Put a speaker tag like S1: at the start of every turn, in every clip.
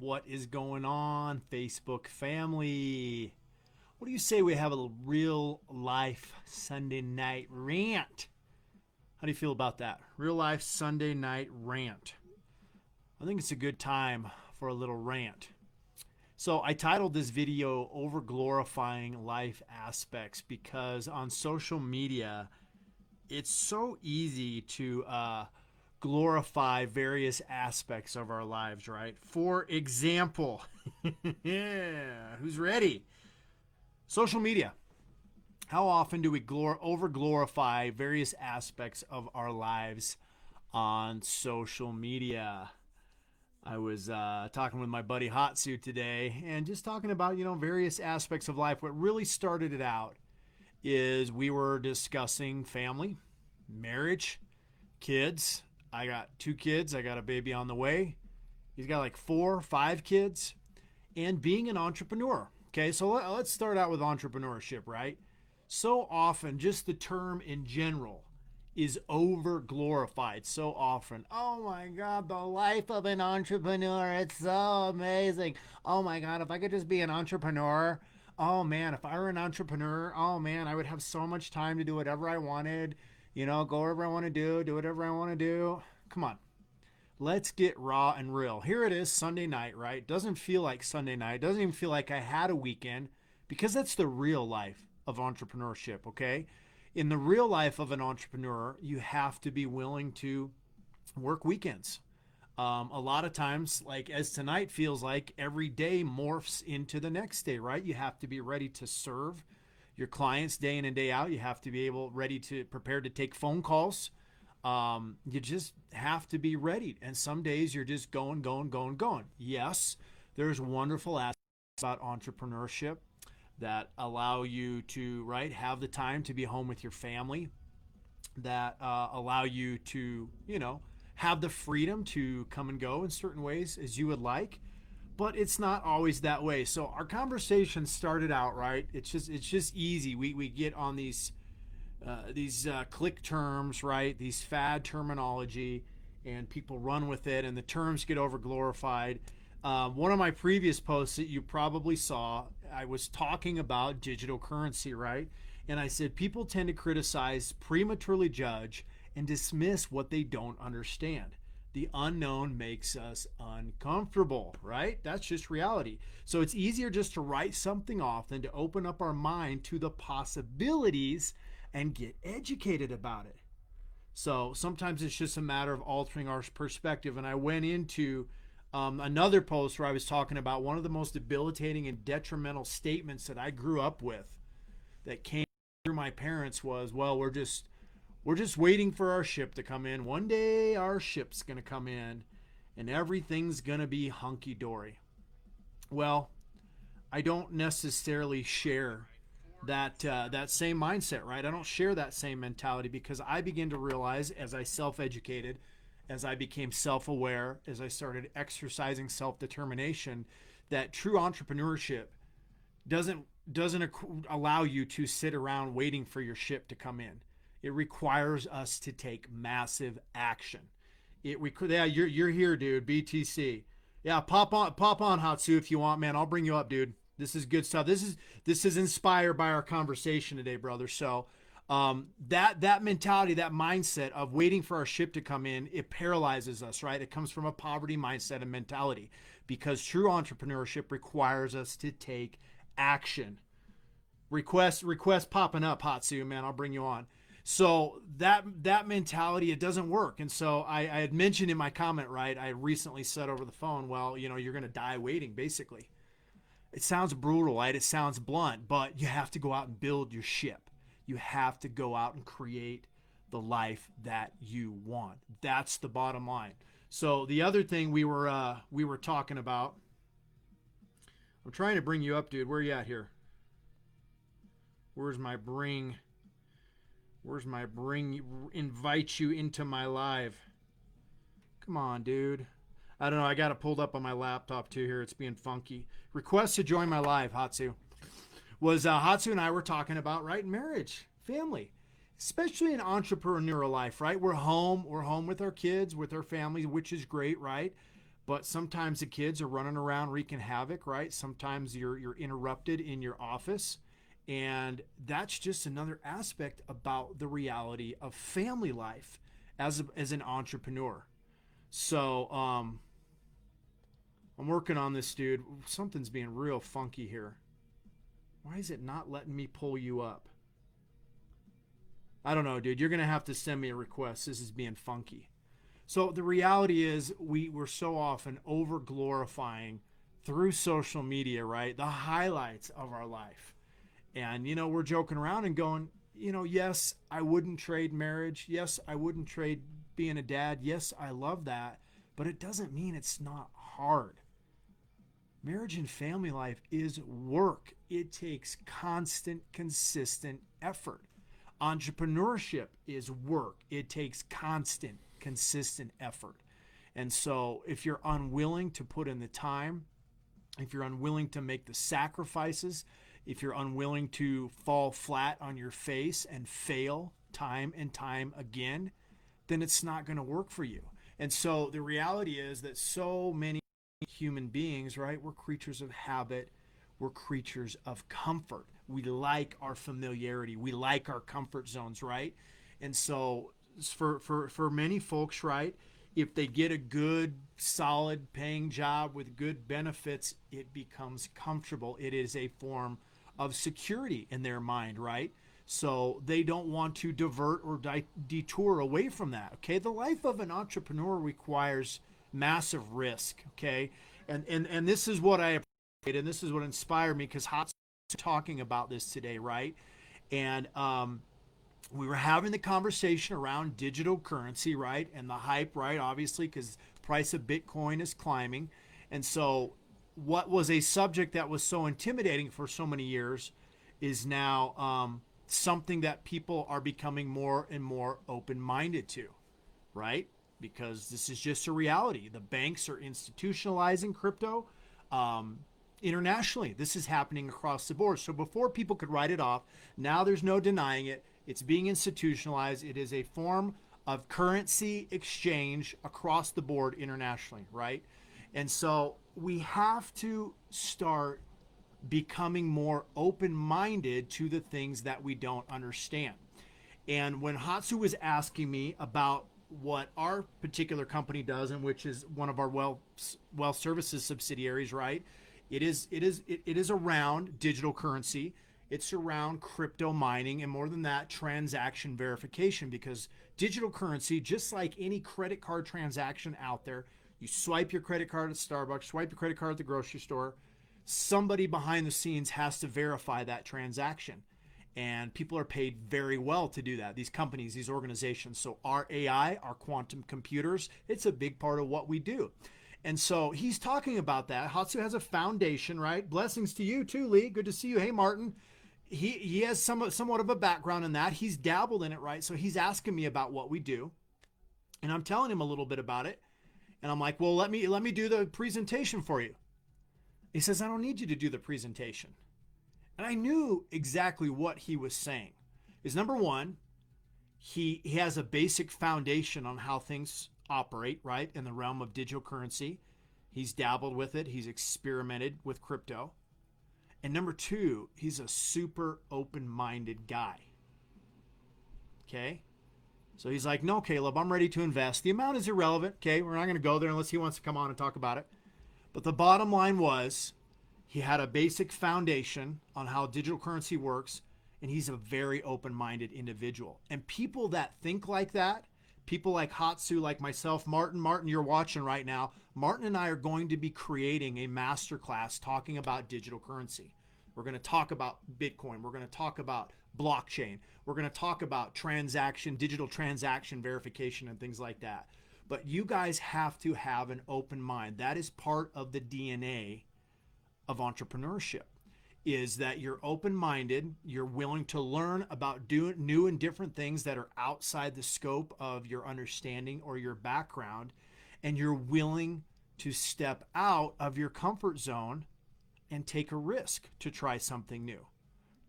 S1: What is going on, Facebook family? What do you say we have a real life Sunday night rant? How do you feel about that? Real life Sunday night rant. I think it's a good time for a little rant. So I titled this video Overglorifying Life Aspects because on social media, it's so easy to glorify various aspects of our lives, right? For example, yeah, who's ready? Social media. How often do we over glorify various aspects of our lives on social media? I was talking with my buddy Hatsu today and just talking about, various aspects of life. What really started it out is we were discussing family, marriage, kids. I got 2 kids. I got a baby on the way. He's got like 4, 5 kids, and being an entrepreneur. Okay, so let's start out with entrepreneurship, right? So often, just the term in general is over glorified so often. Oh my God, the life of an entrepreneur, it's so amazing. Oh my God, if I could just be an entrepreneur. Oh man, if I were an entrepreneur, oh man, I would have so much time to do whatever I wanted, go wherever I want to do whatever I want to do. Come on. Let's get raw and real. Here it is, Sunday night, right? Doesn't feel like Sunday night. Doesn't even feel like I had a weekend because that's the real life of entrepreneurship, okay? In the real life of an entrepreneur, you have to be willing to work weekends. A lot of times, like as tonight feels like, every day morphs into the next day, right? You have to be ready to serve your clients day in and day out. You have to be prepared to take phone calls. You just have to be ready. And some days you're just going. Yes, there's wonderful aspects about entrepreneurship that allow you to, right, have the time to be home with your family, that allow you to, have the freedom to come and go in certain ways as you would like. But it's not always that way. So our conversation started out, right? It's just easy. We get on these click terms, right? These fad terminology, and people run with it, and the terms get over glorified. One of my previous posts that you probably saw, I was talking about digital currency, right? And I said people tend to criticize, prematurely judge, and dismiss what they don't understand. The unknown makes us uncomfortable, right? That's just reality. So it's easier just to write something off than to open up our mind to the possibilities and get educated about it. So sometimes it's just a matter of altering our perspective. And I went into another post where I was talking about one of the most debilitating and detrimental statements that I grew up with that came through my parents was, well, we're just waiting for our ship to come in. One day our ship's going to come in and everything's going to be hunky-dory. Well, I don't necessarily share that same mindset, right? I don't share that same mentality because I begin to realize as I self-educated, as I became self-aware, as I started exercising self-determination, that true entrepreneurship doesn't allow you to sit around waiting for your ship to come in. It requires us to take massive action. Yeah, you're here, dude. BTC. Yeah, pop on, Hatsu, if you want, man. I'll bring you up, dude. This is good stuff. This is inspired by our conversation today, brother. So that mentality, that mindset of waiting for our ship to come in, it paralyzes us, right? It comes from a poverty mindset and mentality because true entrepreneurship requires us to take action. Request popping up, Hatsu, man. I'll bring you on. So that mentality, it doesn't work. And so I had mentioned in my comment, right, I recently said over the phone, well, you're going to die waiting, basically. It sounds brutal, right? It sounds blunt, but you have to go out and build your ship. You have to go out and create the life that you want. That's the bottom line. So the other thing we were talking about, I'm trying to bring you up, dude. Where are you at here? Where's my bring invite you into my live? Come on, dude. I don't know. I got it pulled up on my laptop too here. It's being funky. Request to join my live, Hatsu. Hatsu and I were talking about, right, marriage, family, especially in entrepreneurial life, right? We're home with our kids, with our family, which is great, right? But sometimes the kids are running around wreaking havoc, right? Sometimes you're interrupted in your office. And that's just another aspect about the reality of family life as an entrepreneur. So I'm working on this, dude. Something's being real funky here. Why is it not letting me pull you up? I don't know, dude. You're going to have to send me a request. This is being funky. So the reality is we're so often over glorifying through social media, right? The highlights of our life. And, we're joking around and going, yes, I wouldn't trade marriage. Yes, I wouldn't trade being a dad. Yes, I love that. But it doesn't mean it's not hard. Marriage and family life is work. It takes constant, consistent effort. Entrepreneurship is work. It takes constant, consistent effort. And so if you're unwilling to put in the time, if you're unwilling to make the sacrifices, if you're unwilling to fall flat on your face and fail time and time again, then it's not going to work for you. And so the reality is that so many human beings, right? We're creatures of habit. We're creatures of comfort. We like our familiarity. We like our comfort zones, right? And so for many folks, right, if they get a good, solid paying job with good benefits, it becomes comfortable. It is a form of security in their mind, right? So they don't want to divert or detour away from that. Okay, the life of an entrepreneur requires massive risk. Okay, and this is what I appreciate, and this is what inspired me, because Hot's talking about this today, right? And we were having the conversation around digital currency, right? And the hype, right? Obviously, because price of Bitcoin is climbing, and so what was a subject that was so intimidating for so many years is now something that people are becoming more and more open-minded to, right? Because this is just a reality. The banks are institutionalizing crypto internationally. This is happening across the board. So before people could write it off, now there's no denying it. It's being institutionalized. It is a form of currency exchange across the board internationally, right? And so we have to start becoming more open-minded to the things that we don't understand. And when Hatsu was asking me about what our particular company does, and which is one of our wealth services subsidiaries, right? It is around digital currency. It's around crypto mining, and more than that, transaction verification. Because digital currency, just like any credit card transaction out there, you swipe your credit card at Starbucks, swipe your credit card at the grocery store, somebody behind the scenes has to verify that transaction. And people are paid very well to do that. These companies, these organizations. So our AI, our quantum computers, it's a big part of what we do. And so he's talking about that. Hatsu has a foundation, right? Blessings to you too, Lee. Good to see you. Hey, Martin. He has somewhat of a background in that. He's dabbled in it, right? So he's asking me about what we do. And I'm telling him a little bit about it. And I'm like, well, let me do the presentation for you. He says, I don't need you to do the presentation. And I knew exactly what he was saying. Is number one, he has a basic foundation on how things operate, right, in the realm of digital currency. He's dabbled with it. He's experimented with crypto. And number two, he's a super open-minded guy. Okay? So he's like, no, Caleb, I'm ready to invest. The amount is irrelevant. Okay, we're not going to go there unless he wants to come on and talk about it. But the bottom line was he had a basic foundation on how digital currency works, and he's a very open-minded individual. And people that think like that, people like Hatsu, like myself, Martin, you're watching right now. Martin and I are going to be creating a masterclass talking about digital currency. We're going to talk about Bitcoin. We're going to talk about blockchain. We're going to talk about digital transaction verification and things like that. But you guys have to have an open mind. That is part of the DNA of entrepreneurship, is that you're open-minded, you're willing to learn about new and different things that are outside the scope of your understanding or your background, and you're willing to step out of your comfort zone and take a risk to try something new,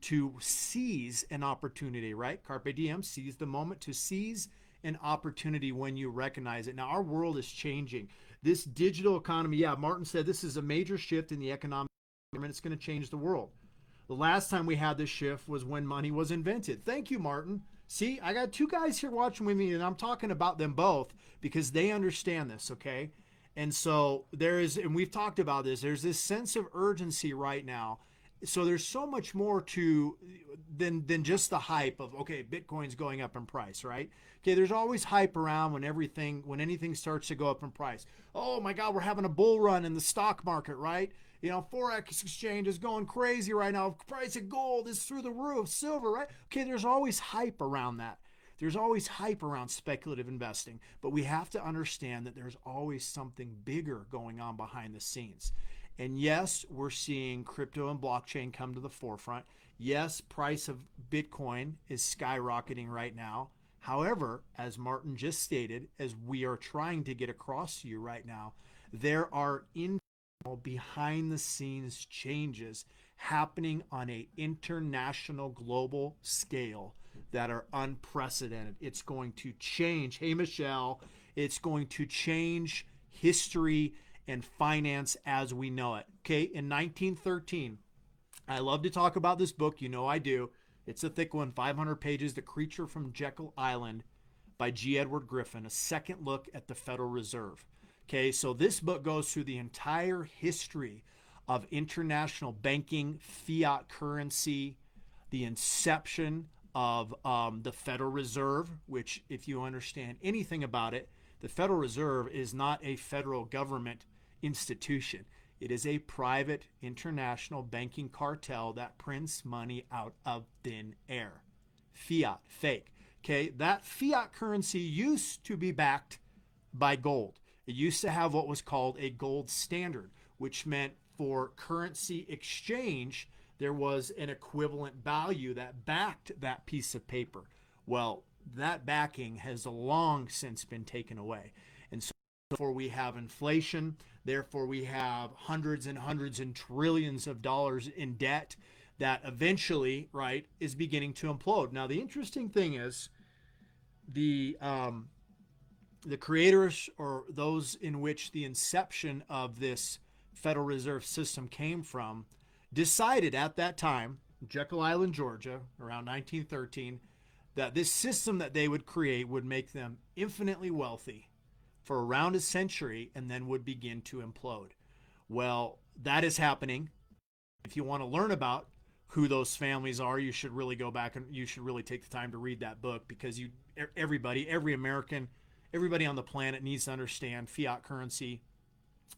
S1: to seize an opportunity, right? Carpe diem, seize the moment, to seize an opportunity when you recognize it. Now, our world is changing. This digital economy, yeah, Martin said this is a major shift in the economic environment. It's going to change the world. The last time we had this shift was when money was invented. Thank you, Martin. See, I got two guys here watching with me, and I'm talking about them both because they understand this, okay? And so there is, and we've talked about this, there's this sense of urgency right now. So there's so much more to than just the hype of, okay, Bitcoin's going up in price, right? Okay, there's always hype around when anything starts to go up in price. Oh my God, we're having a bull run in the stock market, right? You know, Forex exchange is going crazy right now. Price of gold is through the roof, silver, right? Okay, there's always hype around that. There's always hype around speculative investing, but we have to understand that there's always something bigger going on behind the scenes. And yes, we're seeing crypto and blockchain come to the forefront. Yes, price of Bitcoin is skyrocketing right now. However, as Martin just stated, as we are trying to get across to you right now, there are behind the scenes changes happening on an international global scale that are unprecedented. It's going to change, hey Michelle, it's going to change history and finance as we know it. Okay, in 1913, I love to talk about this book, you know I do. It's a thick one, 500 pages, The Creature from Jekyll Island by G. Edward Griffin, a second look at the Federal Reserve. Okay, so this book goes through the entire history of international banking, fiat currency, the inception of the Federal Reserve, which, if you understand anything about it, the Federal Reserve is not a federal government institution. It is a private international banking cartel that prints money out of thin air. Fiat, fake. Okay, that fiat currency used to be backed by gold. It used to have what was called a gold standard, which meant for currency exchange, there was an equivalent value that backed that piece of paper. Well, that backing has long since been taken away. And so therefore we have inflation, therefore we have hundreds and trillions of dollars in debt that eventually, right, is beginning to implode. Now, the interesting thing is the creators, or those in which the inception of this Federal Reserve System came from, decided at that time, Jekyll Island, Georgia, around 1913, that this system that they would create would make them infinitely wealthy for around a century and then would begin to implode. Well, that is happening. If you want to learn about who those families are, you should really go back and you should really take the time to read that book, because every American, everybody on the planet needs to understand fiat currency,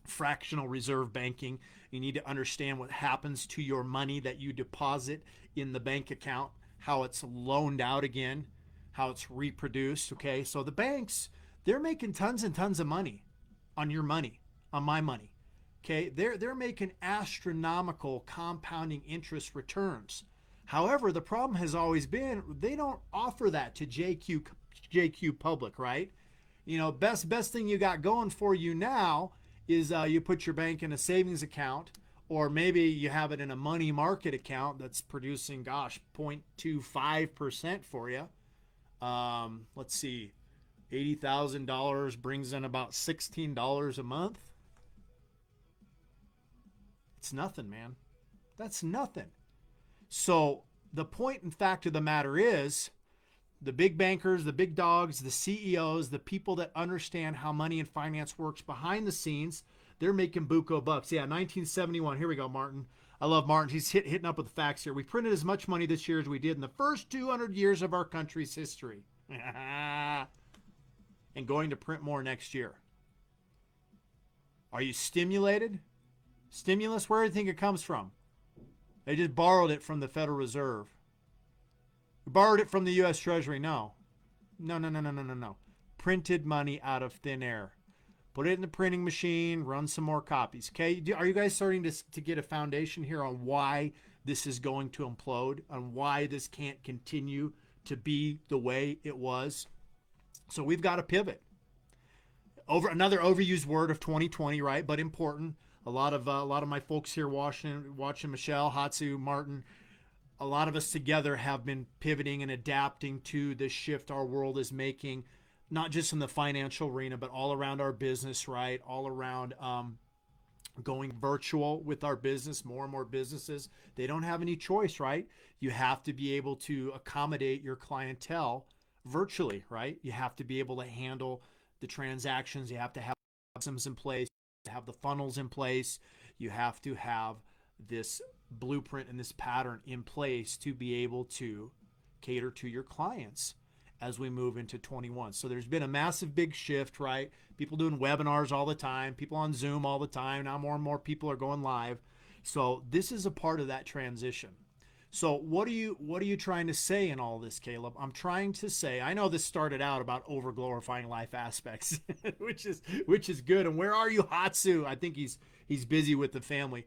S1: fractional reserve banking. You need to understand what happens to your money that you deposit in the bank account, how it's loaned out again, how it's reproduced. Okay, so the banks, they're making tons and tons of money on your money, on my money. Okay, they're making astronomical compounding interest returns. However, the problem has always been they don't offer that to JQ public, right? You know, best thing you got going for you now is you put your bank in a savings account, or maybe you have it in a money market account that's producing, gosh, 0.25% for you. Let's see, $80,000 brings in about $16 a month. It's nothing, man. That's nothing. So the point and fact of the matter is, the big bankers, the big dogs, the CEOs, the people that understand how money and finance works behind the scenes, they're making buco bucks. Yeah, 1971. Here we go, Martin. I love Martin. He's hitting up with the facts here. We printed as much money this year as we did in the first 200 years of our country's history. And going to print more next year. Are you stimulated? Stimulus, where do you think it comes from? They just borrowed it from the Federal Reserve. Borrowed it from the U.S. Treasury. No. Printed money out of thin air. Put it in the printing machine, run some more copies. Okay, are you guys starting to get a foundation here on why this is going to implode, on why this can't continue to be the way it was? So we've got to pivot. Another overused word of 2020, right? But important. A lot of my folks here watching Michelle, Hatsu, Martin, a lot of us together have been pivoting and adapting to the shift our world is making. not just in the financial arena, but all around our business, right? All around going virtual with our business. More and more businesses, they don't have any choice, right? You have to be able to accommodate your clientele virtually, right? You have to be able to handle the transactions. You have to have systems in place, have the funnels in place. You have to have this blueprint and this pattern in place to be able to cater to your clients as we move into 21. So there's been a massive big shift, right? People doing webinars all the time, people on Zoom all the time. Now more and more people are going live. So this is a part of that transition. So what are you trying to say in all this, Caleb? I'm trying to say, I know this started out about overglorifying life aspects, which is good. And where are you, Hatsu? I think he's busy with the family.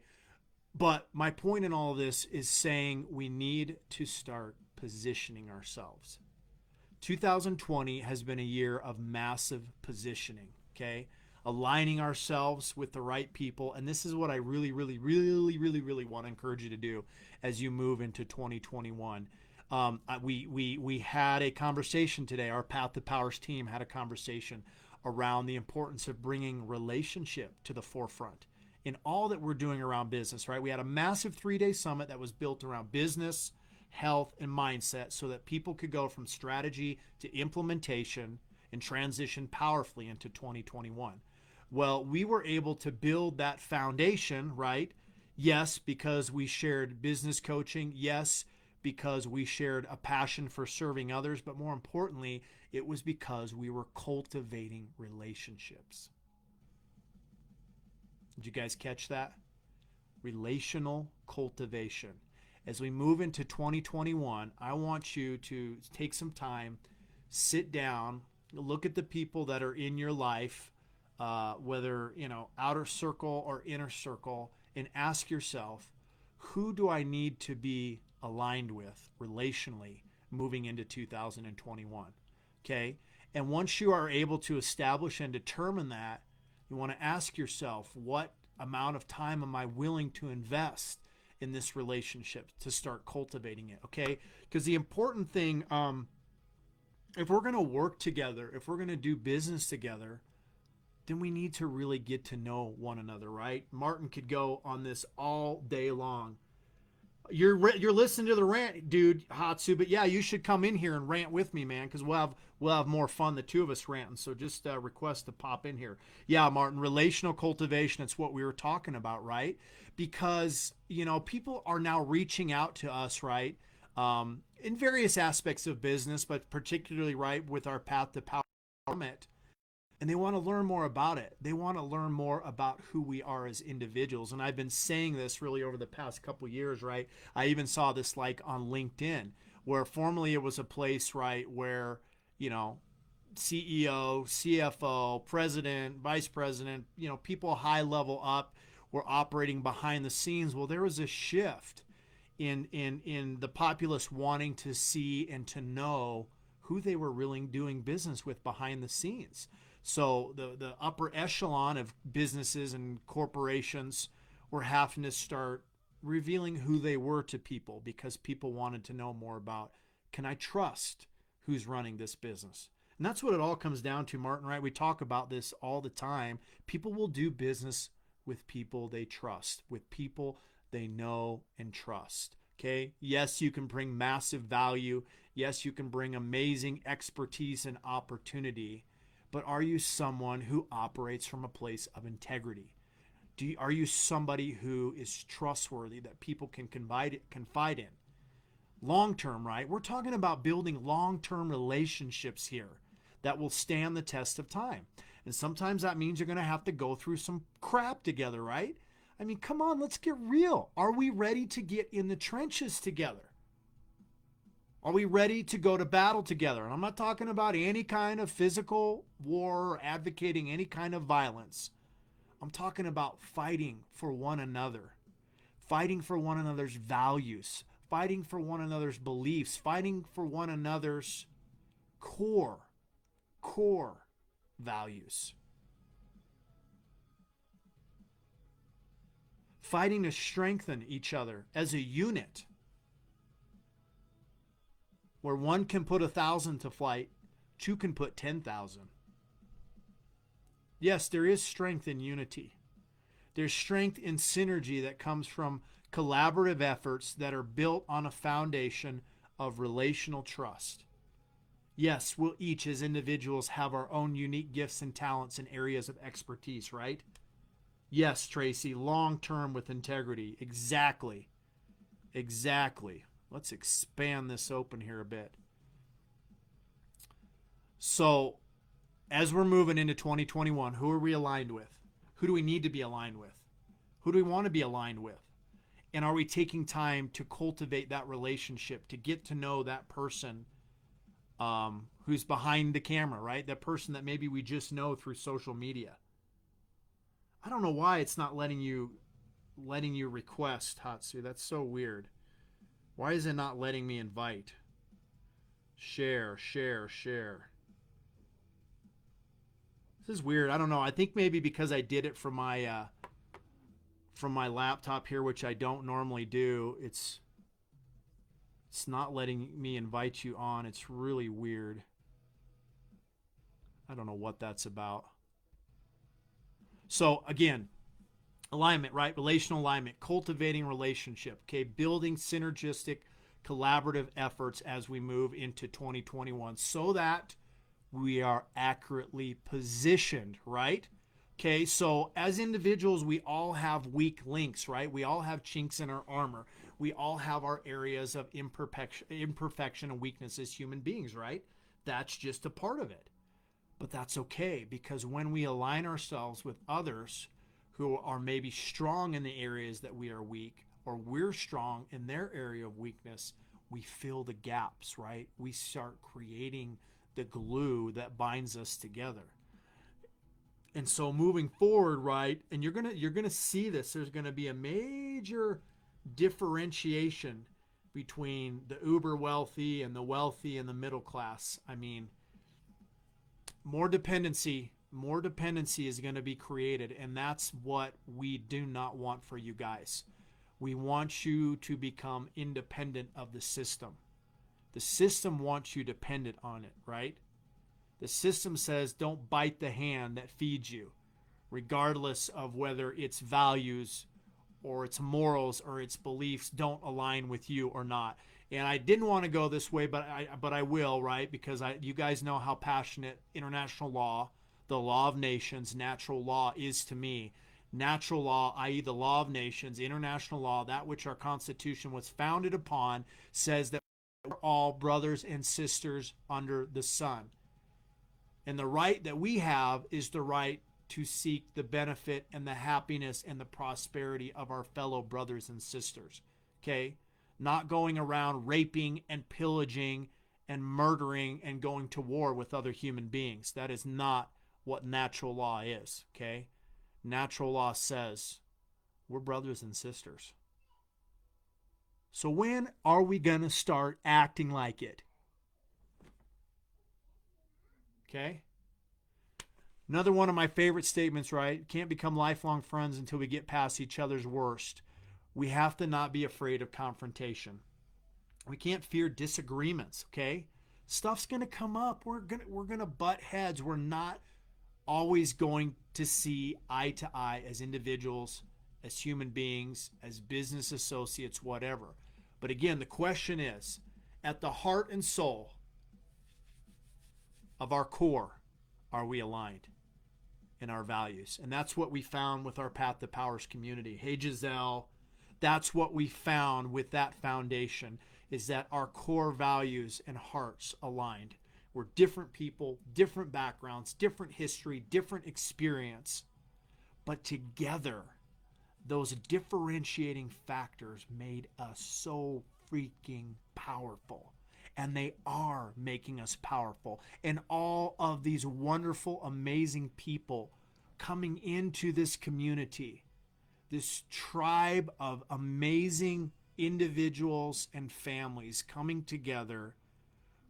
S1: But my point in all of this is saying we need to start positioning ourselves. 2020 has been a year of massive positioning, okay? Aligning ourselves with the right people. And this is what I really want to encourage you to do as you move into 2021. We had a conversation today. Our Path to Powers team had a conversation around the importance of bringing relationship to the forefront in all that we're doing around business, right? We had a massive 3-day summit that was built around business, health, and mindset so that people could go from strategy to implementation and transition powerfully into 2021. Well, we were able to build that foundation, right? Yes, because we shared business coaching. Yes, because we shared a passion for serving others. But more importantly, it was because we were cultivating relationships. Did you guys catch that? Relational cultivation. As we move into 2021, I want you to take some time, sit down, look at the people that are in your life, whether, outer circle or inner circle, and ask yourself, who do I need to be aligned with relationally moving into 2021? Okay? And once you are able to establish and determine that, you want to ask yourself, what amount of time am I willing to invest in this relationship to start cultivating it? Okay? Because the important thing, if we're going to work together, if we're going to do business together, then we need to really get to know one another, right? Martin could go on this all day long. You're listening to the rant, dude, Hatsu, but yeah, you should come in here and rant with me, man, because we'll have more fun, the two of us ranting. So just request to pop in here. Yeah, Martin, relational cultivation, it's what we were talking about, right? Because, people are now reaching out to us, right? In various aspects of business, but particularly, right, with our Path to Power Summit. And they want to learn more about it. They want to learn more about who we are as individuals. And I've been saying this really over the past couple of years, right? I even saw this like on LinkedIn, where formerly it was a place, right, where, CEO, CFO, president, vice president, people high level up were operating behind the scenes. Well, there was a shift in the populace wanting to see and to know who they were really doing business with behind the scenes. So the upper echelon of businesses and corporations were having to start revealing who they were to people because people wanted to know more about, can I trust who's running this business? And that's what it all comes down to, Martin, right? We talk about this all the time. People will do business with people they trust, with people they know and trust. Okay? Yes, you can bring massive value. Yes, you can bring amazing expertise and opportunity. But are you someone who operates from a place of integrity? Are you somebody who is trustworthy that people can confide in? Long term, right? We're talking about building long-term relationships here that will stand the test of time. And sometimes that means you're going to have to go through some crap together, right? I mean, come on, let's get real. Are we ready to get in the trenches together? Are we ready to go to battle together? And I'm not talking about any kind of physical war or advocating any kind of violence. I'm talking about fighting for one another, fighting for one another's values, fighting for one another's beliefs, fighting for one another's core values. Fighting to strengthen each other as a unit, where one can put 1,000 to flight, two can put 10,000. Yes, there is strength in unity. There's strength in synergy that comes from collaborative efforts that are built on a foundation of relational trust. Yes, we'll each as individuals have our own unique gifts and talents and areas of expertise, right? Yes, Tracy, long term with integrity. Exactly. Exactly. Let's expand this open here a bit. So, as we're moving into 2021, who are we aligned with? Who do we need to be aligned with? Who do we want to be aligned with? And are we taking time to cultivate that relationship, to get to know that person who's behind the camera, right? That person that maybe we just know through social media. I don't know why it's not letting you request, Hatsu. That's so weird. Why is it not letting me invite? Share, share, share. This is weird. I don't know. I think maybe because I did it from my laptop here, which I don't normally do. It's not letting me invite you on. It's really weird. I don't know what that's about. So again, alignment, right? Relational alignment, cultivating relationship, okay? Building synergistic, collaborative efforts as we move into 2021 so that we are accurately positioned, right? Okay, so as individuals, we all have weak links, right? We all have chinks in our armor. We all have our areas of imperfection and weakness as human beings, right? That's just a part of it. But that's okay, because when we align ourselves with others who are maybe strong in the areas that we are weak, or we're strong in their area of weakness, we fill the gaps, right? We start creating the glue that binds us together. And so moving forward, right, and you're gonna see this, there's gonna be a major differentiation between the uber wealthy and the middle class. I mean, more dependency is going to be created, and that's what we do not want for you guys. We want you to become independent of the system. The system wants you dependent on it, right? The system says don't bite the hand that feeds you, regardless of whether its values or its morals or its beliefs don't align with you or not. And I didn't want to go this way, but I will, right? Because you guys know how passionate international law, the law of nations, natural law is to me. Natural law, i.e. the law of nations, international law, that which our Constitution was founded upon, says that we're all brothers and sisters under the sun. And the right that we have is the right to seek the benefit and the happiness and the prosperity of our fellow brothers and sisters. Okay? Not going around raping and pillaging and murdering and going to war with other human beings. That is not what natural law is. Okay? Natural law says we're brothers and sisters. So when are we going to start acting like it? Okay? Another one of my favorite statements, right? Can't become lifelong friends until we get past each other's worst. We have to not be afraid of confrontation. We can't fear disagreements, okay? Stuff's going to come up. We're going to butt heads. We're not always going to see eye to eye as individuals, as human beings, as business associates, whatever. But again, the question is, at the heart and soul of our core, are we aligned in our values? And that's what we found with our Path to Powers community. Hey, Giselle, that's what we found with that foundation, is that our core values and hearts aligned. We're different people, different backgrounds, different history, different experience. But together, those differentiating factors made us so freaking powerful. And they are making us powerful. And all of these wonderful, amazing people coming into this community, this tribe of amazing individuals and families coming together,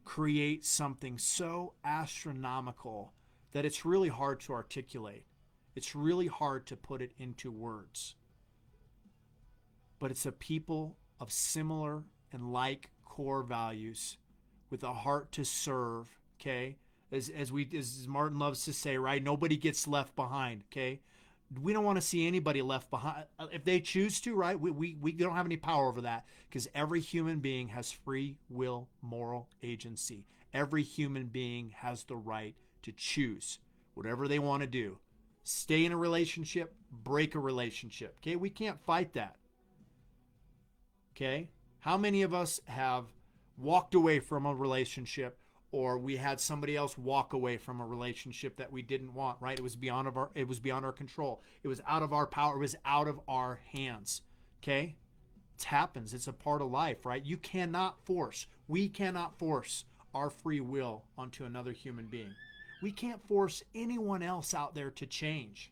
S1: create something so astronomical that it's really hard to articulate. It's really hard to put it into words. But it's a people of similar and like core values with a heart to serve, okay? As Martin loves to say, right? Nobody gets left behind, okay? We don't want to see anybody left behind. If they choose to, right? We don't have any power over that because every human being has free will, moral agency. Every human being has the right to choose whatever they want to do. Stay in a relationship, break a relationship. Okay? We can't fight that. Okay? How many of us have walked away from a relationship, or we had somebody else walk away from a relationship that we didn't want, right? It was beyond our control. It was out of our power. It was out of our hands. Okay? It happens. It's a part of life, right? We cannot force our free will onto another human being. We can't force anyone else out there to change.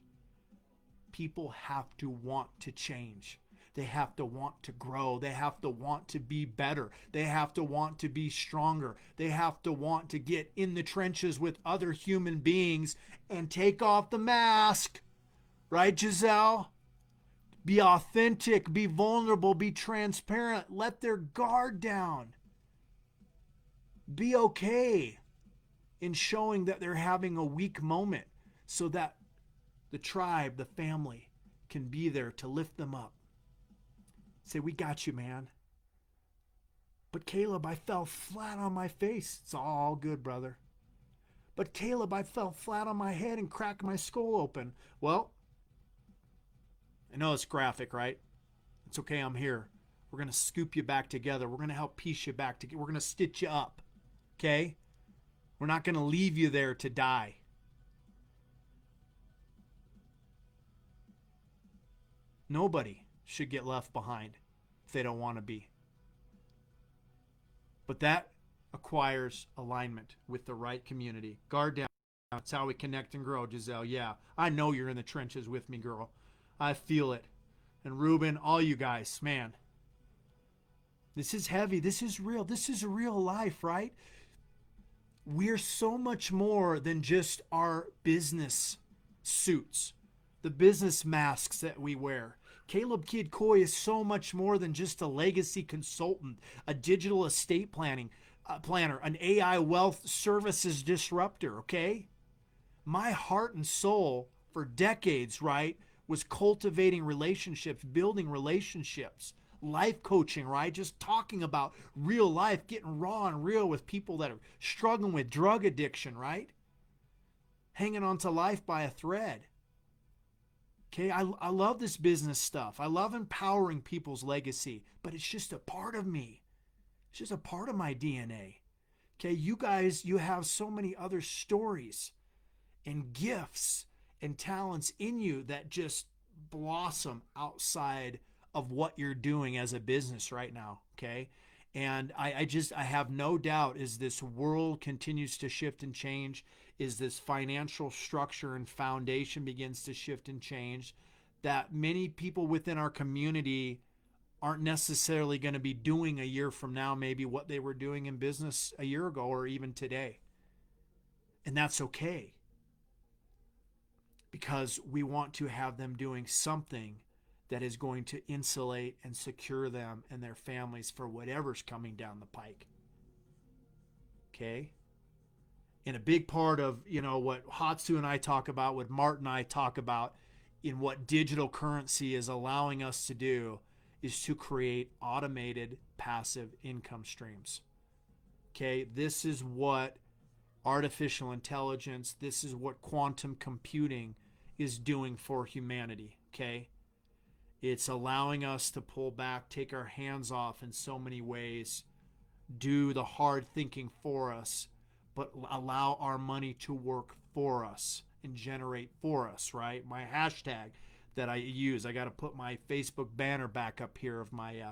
S1: People have to want to change. They have to want to grow. They have to want to be better. They have to want to be stronger. They have to want to get in the trenches with other human beings and take off the mask. Right, Giselle? Be authentic, be vulnerable, be transparent. Let their guard down. Be okay in showing that they're having a weak moment so that the tribe, the family, can be there to lift them up. Say, we got you, man. But Caleb, I fell flat on my face. It's all good, brother. But Caleb, I fell flat on my head and cracked my skull open. Well, I know it's graphic, right? It's okay, I'm here. We're going to scoop you back together. We're going to help piece you back together. We're going to stitch you up, okay? We're not going to leave you there to die. Nobody should get left behind if they don't want to be. But that acquires alignment with the right community. Guard down. That's how we connect and grow, Giselle. Yeah, I know you're in the trenches with me, girl. I feel it. And Ruben, all you guys, man. This is heavy. This is real. This is real life, right? We're so much more than just our business suits, the business masks that we wear. Caleb Kidd Coy is so much more than just a legacy consultant, a digital estate planner, an AI wealth services disruptor, okay? My heart and soul for decades, right, was cultivating relationships, building relationships, life coaching, right? Just talking about real life, getting raw and real with people that are struggling with drug addiction, right? Hanging on to life by a thread. Okay, I love this business stuff. I love empowering people's legacy, but it's just a part of me. It's just a part of my DNA. Okay, you guys, you have so many other stories and gifts and talents in you that just blossom outside of what you're doing as a business right now, okay? And I have no doubt as this world continues to shift and change, is this financial structure and foundation begins to shift and change, that many people within our community aren't necessarily going to be doing a year from now maybe what they were doing in business a year ago or even today. And that's okay, because we want to have them doing something that is going to insulate and secure them and their families for whatever's coming down the pike. Okay? And a big part of, what Hatsu and I talk about, what Martin and I talk about in what digital currency is allowing us to do is to create automated passive income streams. Okay? This is what artificial intelligence, this is what quantum computing is doing for humanity. Okay? It's allowing us to pull back, take our hands off in so many ways, do the hard thinking for us, but allow our money to work for us and generate for us, right? My hashtag that I use, I got to put my Facebook banner back up here of my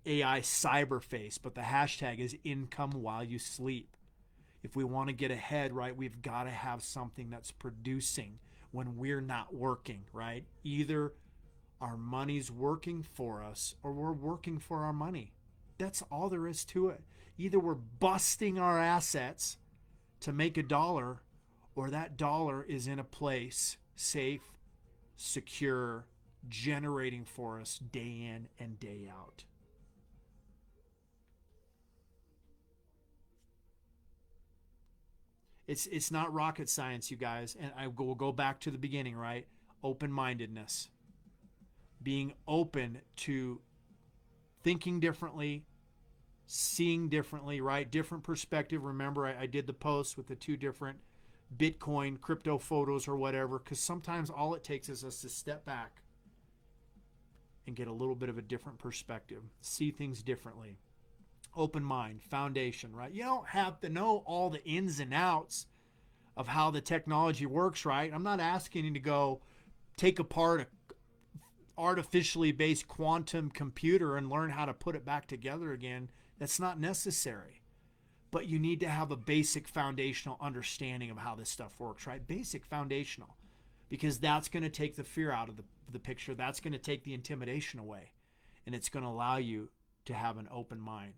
S1: AI cyber face, but the hashtag is income while you sleep. If we want to get ahead, right, we've got to have something that's producing when we're not working, right? Either our money's working for us or we're working for our money. That's all there is to it. Either we're busting our assets to make a dollar, or that dollar is in a place safe, secure, generating for us day in and day out. It's not rocket science, you guys. And I will go back to the beginning, right? Open-mindedness. Being open to thinking differently, seeing differently, right? Different perspective. Remember, I did the post with the 2 different Bitcoin crypto photos or whatever, because sometimes all it takes is us to step back and get a little bit of a different perspective, see things differently. Open mind, foundation, right? You don't have to know all the ins and outs of how the technology works, right? I'm not asking you to go take apart a artificially based quantum computer and learn how to put it back together again. That's not necessary. But you need to have a basic foundational understanding of how this stuff works, right? Basic foundational. Because that's going to take the fear out of the picture. That's going to take the intimidation away. And it's going to allow you to have an open mind.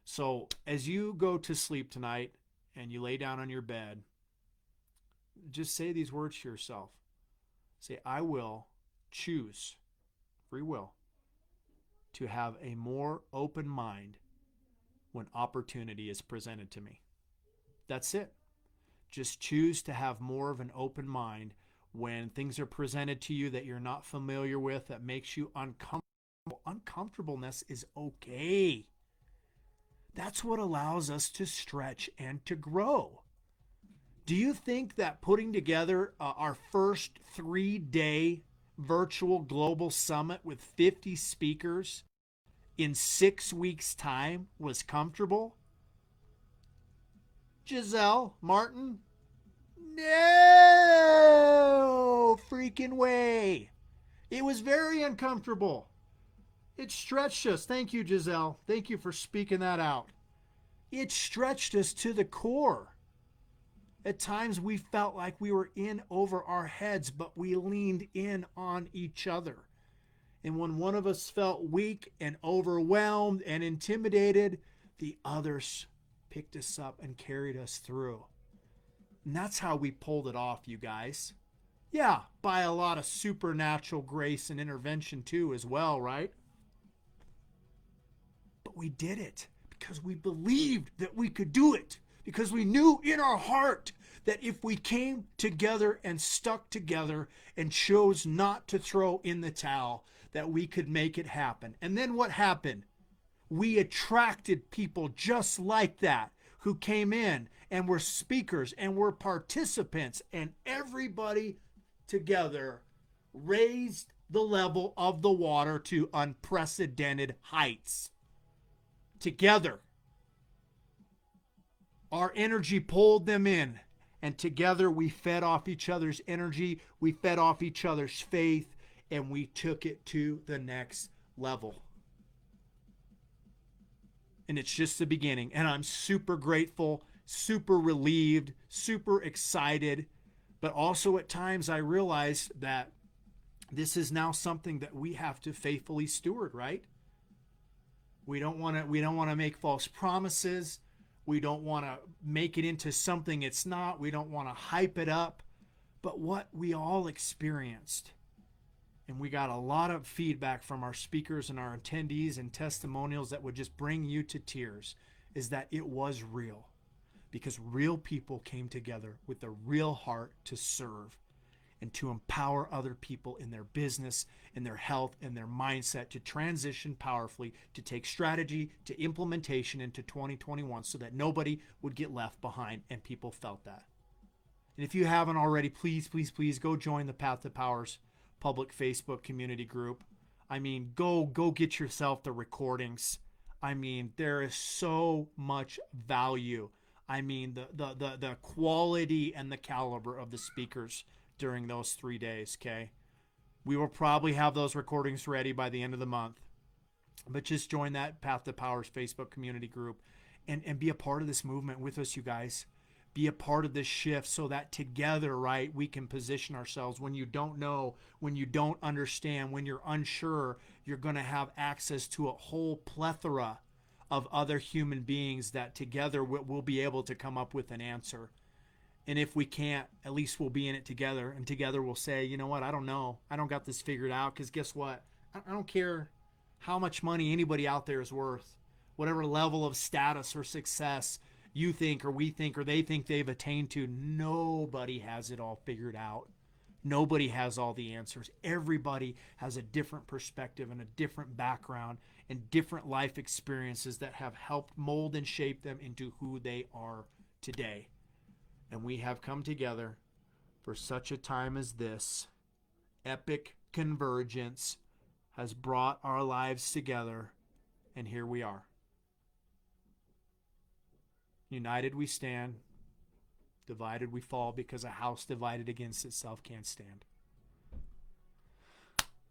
S1: So as you go to sleep tonight and you lay down on your bed, just say these words to yourself. Say, I will choose, free will, to have a more open mind when opportunity is presented to me. That's it. Just choose to have more of an open mind when things are presented to you that you're not familiar with, that makes you uncomfortable. Uncomfortableness is okay. That's what allows us to stretch and to grow. Do you think that putting together our first 3-day virtual global summit with 50 speakers in 6 weeks' time was comfortable? Giselle Martin? No freaking way. It was very uncomfortable. It stretched us. Thank you, Giselle. Thank you for speaking that out. It stretched us to the core. At times we felt like we were in over our heads, but we leaned in on each other. And when one of us felt weak and overwhelmed and intimidated, the others picked us up and carried us through. And that's how we pulled it off, you guys. Yeah, by a lot of supernatural grace and intervention too as well, right? But we did it because we believed that we could do it. Because we knew in our heart that if we came together and stuck together and chose not to throw in the towel, that we could make it happen. And then what happened? We attracted people just like that who came in and were speakers and were participants, and everybody together raised the level of the water to unprecedented heights. Together. Our energy pulled them in, and together we fed off each other's energy, we fed off each other's faith, and we took it to the next level. And it's just the beginning. And I'm super grateful, super relieved, super excited. But also at times I realize that this is now something that we have to faithfully steward, right? We don't want to make false promises. We don't want to make it into something it's not. We don't want to hype it up. But what we all experienced, and we got a lot of feedback from our speakers and our attendees and testimonials that would just bring you to tears, is that it was real. Because real people came together with a real heart to serve and to empower other people in their business, in their health, in their mindset, to transition powerfully, to take strategy to implementation into 2021 so that nobody would get left behind, and people felt that. And if you haven't already, please, please, please go join the Path to Power's public Facebook community group. I mean, go get yourself the recordings. I mean, there is so much value. I mean, the quality and the caliber of the speakers during those 3 days, okay? We will probably have those recordings ready by the end of the month. But just join that Path to Power's Facebook community group and be a part of this movement with us, you guys. Be a part of this shift so that together, right, we can position ourselves. When you don't know, when you don't understand, when you're unsure, you're going to have access to a whole plethora of other human beings that together we'll be able to come up with an answer. And if we can't, at least we'll be in it together. And together we'll say, you know what, I don't know. I don't got this figured out, because guess what? I don't care how much money anybody out there is worth, whatever level of status or success you think or we think or they think they've attained to. Nobody has it all figured out. Nobody has all the answers. Everybody has a different perspective and a different background and different life experiences that have helped mold and shape them into who they are today. And we have come together for such a time as this. Epic convergence has brought our lives together, and here we are. United we stand, divided we fall, because a house divided against itself can't stand.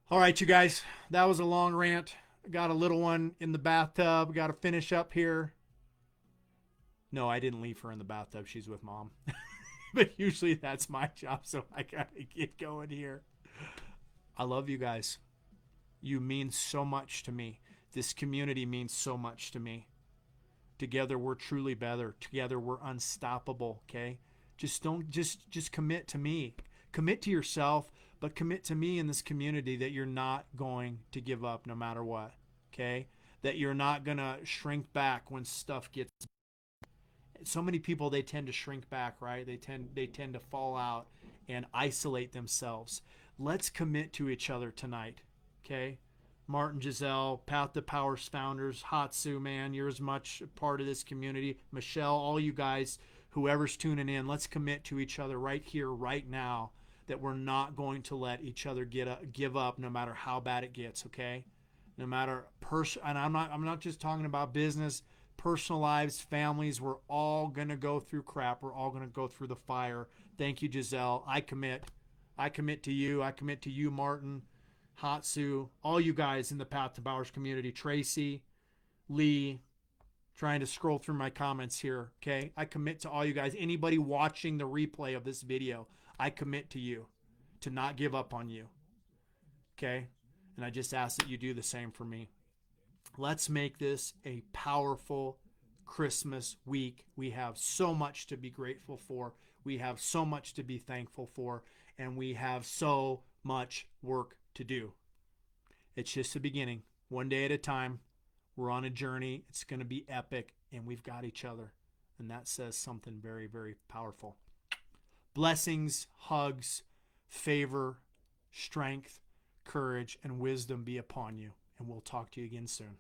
S1: All right, you guys, that was a long rant. I got a little one in the bathtub. Got to finish up here. No, I didn't leave her in the bathtub. She's with mom. But usually that's my job, so I got to get going here. I love you guys. You mean so much to me. This community means so much to me. Together we're truly better. Together we're unstoppable, okay? Just commit to me. Commit to yourself, but commit to me in this community that you're not going to give up no matter what, okay? That you're not going to shrink back when stuff gets. So many people, they tend to shrink back, right? They tend to fall out and isolate themselves. Let's commit to each other tonight, okay? Martin, Giselle, Path to Power's founders, Hatsu, man, you're as much a part of this community. Michelle, all you guys, whoever's tuning in, let's commit to each other right here, right now, that we're not going to let each other give up no matter how bad it gets, okay? No matter and I'm not just talking about business, personal lives, families. We're all going to go through crap. We're all going to go through the fire. Thank you, Giselle. I commit. I commit to you. I commit to you, Martin, Hatsu, all you guys in the Path to Powers community. Tracy, Lee, trying to scroll through my comments here, okay? I commit to all you guys. Anybody watching the replay of this video, I commit to you to not give up on you, okay? And I just ask that you do the same for me. Let's make this a powerful Christmas week. We have so much to be grateful for. We have so much to be thankful for. And we have so much work to do. It's just the beginning. One day at a time. We're on a journey. It's going to be epic. And we've got each other. And that says something very, very powerful. Blessings, hugs, favor, strength, courage, and wisdom be upon you. And we'll talk to you again soon.